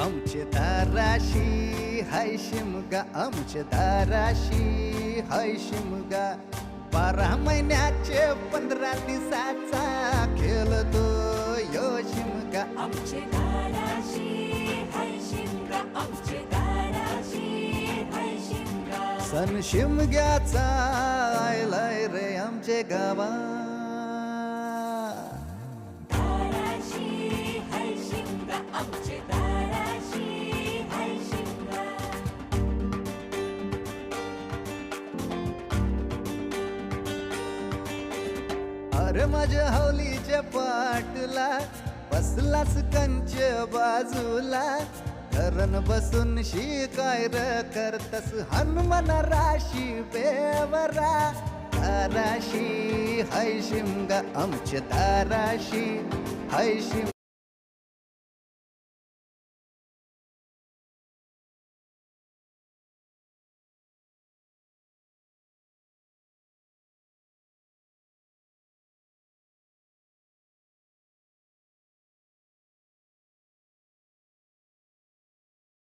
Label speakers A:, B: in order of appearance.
A: आमचे दाराशी हाय शिमगा, आमचे दाराशी हाय शिमगा. 12 महिन्याचे 15 दिवसाचा खेळतो यो शिमगा.
B: आमचे दाराशी हाय शिमगा, आमचे दाराशी हाय शिमगा.
A: सण शिमग्याचा आयलाय रे आमचे गावा.
B: दाराशी हाय शिमगा, आमचे दाराशी हाय शिमगा.
A: अरे माझ्या हौलीच्या पाटला बसलास कंच बाजूला. धरण बसून शिकाय र करतस हनुमान राशी बेवरा. दाराशी हाय शिमगा, आमच्या दाराशी हाय शिमगा.